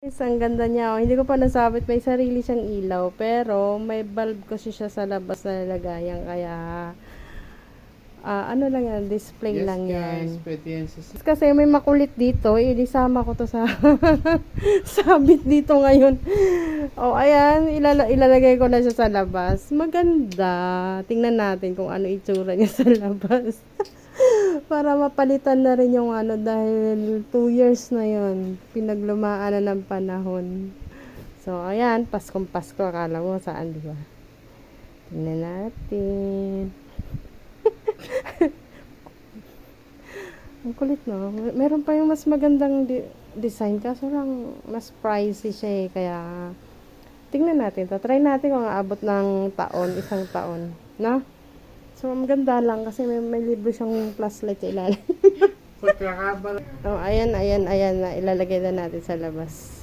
Guys, ang ganda niya. Oh. Hindi ko pa nasabit. May sarili siyang ilaw. Pero, may bulb kasi siya sa labas na nilagayan. Kaya, ano lang yan, display Yes, lang yan. guys, pwede yan sa Kasi may makulit dito. Ilisama ko to sa sabit dito ngayon. O, ayan. Ilalagay ko na siya sa labas. Maganda. Tingnan natin kung ano itsura niya sa labas. Para mapalitan na rin yung ano dahil 2 years na yon pinaglumaan na ng panahon. So, ayan, Paskong Pasko. Akala mo saan, di ba? Tingnan natin. Ang kulit, no? Meron pa yung mas magandang design. Kaso lang, mas pricey siya eh. Kaya, tingnan natin. Try natin kung aabot ng taon, isang taon. No? So, ang ganda lang kasi may libre siyang flashlight sa ilalim. pagkakabal. Oh, ayan na. Ilalagay na natin sa labas.